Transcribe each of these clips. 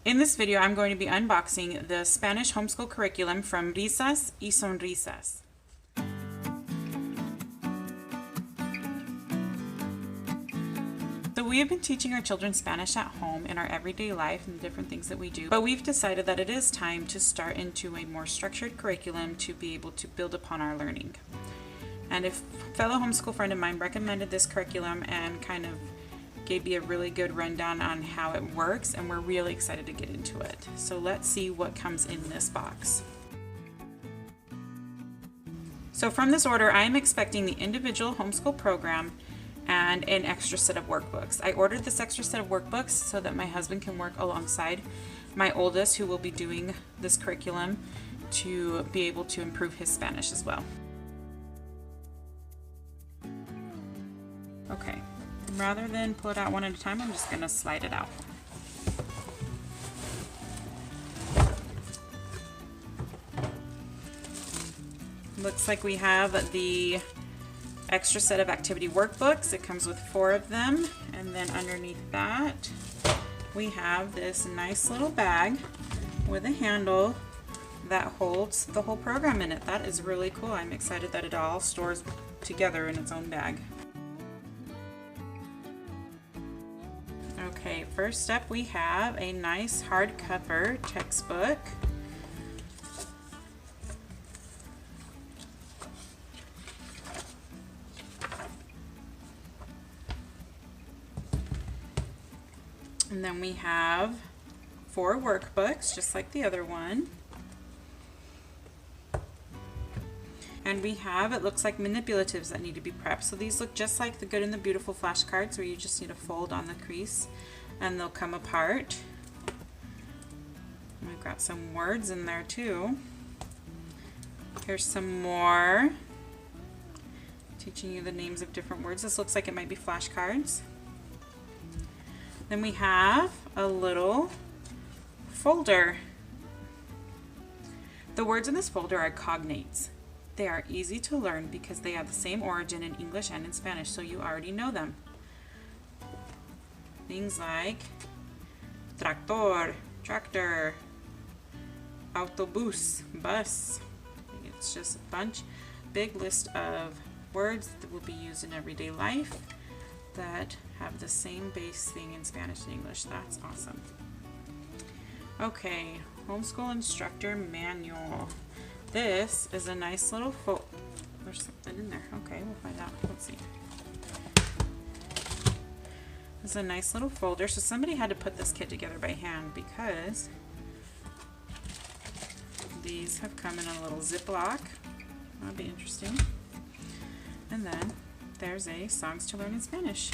In this video, I'm going to be unboxing the Spanish homeschool curriculum from RISAS Y Sonrisas. So we have been teaching our children Spanish at home in our everyday life and the different things that we do, but we've decided that it is time to start into a more structured curriculum to be able to build upon our learning. And a fellow homeschool friend of mine recommended this curriculum and kind of gave me a really good rundown on how it works, and we're really excited to get into it. So let's see what comes in this box. So from this order, I am expecting the individual homeschool program and an extra set of workbooks. I ordered this extra set of workbooks so that my husband can work alongside my oldest, who will be doing this curriculum, to be able to improve his Spanish as well. Okay. Rather than pull it out one at a time, I'm just going to slide it out. Looks like we have the extra set of activity workbooks. It comes with 4 of them, and then underneath that we have this nice little bag with a handle that holds the whole program in it. That is really cool. I'm excited that it all stores together in its own bag. Okay, first up we have a nice hardcover textbook. And then we have 4 workbooks, just like the other one. And we have, it looks like, manipulatives that need to be prepped. So these look just like the Good and the Beautiful flashcards, where you just need to fold on the crease and they'll come apart. We've got some words in there too. Here's some more, teaching you the names of different words. This looks like it might be flashcards. Then we have a little folder. The words in this folder are cognates. They are easy to learn because they have the same origin in English and in Spanish, so you already know them. Things like tractor, tractor, autobus, bus. It's just a big list of words that will be used in everyday life that have the same base thing in Spanish and English. That's awesome. Okay, Homeschool Instructor Manual. This is a nice little there's something in there. Okay, we'll find out. Let's see. It's a nice little folder. So somebody had to put this kit together by hand because these have come in a little Ziploc. That'll be interesting. And then there's a Songs to Learn in Spanish.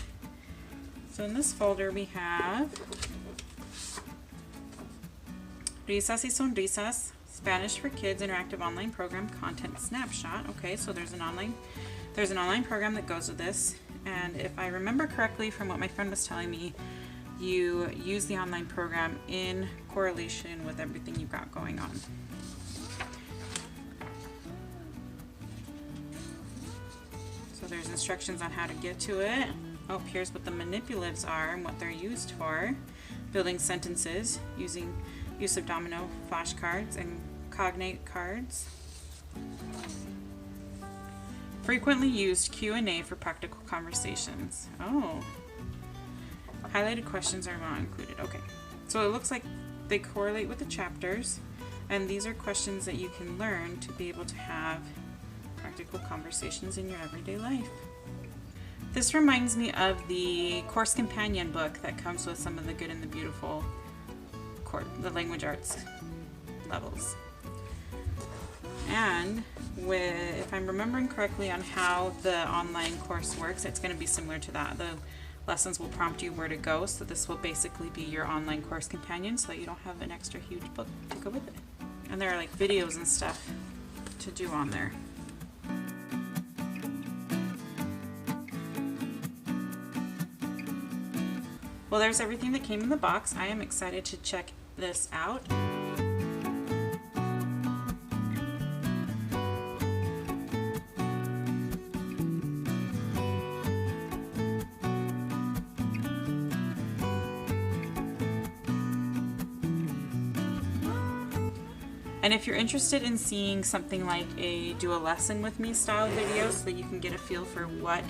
So in this folder we have RISAS Y Sonrisas, Spanish for Kids Interactive Online Program Content Snapshot. Okay, so there's an online program that goes with this, and if I remember correctly from what my friend was telling me, you use the online program in correlation with everything you've got going on. So there's instructions on how to get to it. Oh, here's what the manipulatives are and what they're used for. Building sentences using use of domino flashcards and cognate cards. Frequently used Q&A for practical conversations. Oh. Highlighted questions are not included. Okay. So it looks like they correlate with the chapters, and these are questions that you can learn to be able to have practical conversations in your everyday life. This reminds me of the course companion book that comes with some of the Good and the Beautiful the language arts levels. And if I'm remembering correctly on how the online course works, it's going to be similar to that. The lessons will prompt you where to go, so this will basically be your online course companion so that you don't have an extra huge book to go with it. And there are like videos and stuff to do on there. Well, there's everything that came in the box. I am excited to check this out. And if you're interested in seeing something like a do a lesson with me style video so that you can get a feel for what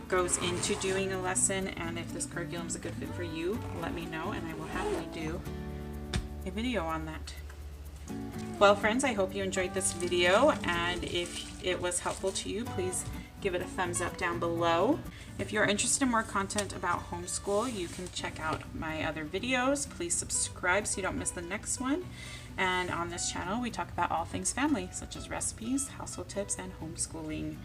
goes into doing a lesson and if this curriculum is a good fit for you, let me know and I will happily do a video on that. Well friends, I hope you enjoyed this video, and if it was helpful to you, please give it a thumbs up down below. If you're interested in more content about homeschool, you can check out my other videos. Please subscribe so you don't miss the next one. And on this channel, we talk about all things family, such as recipes, household tips, and homeschooling.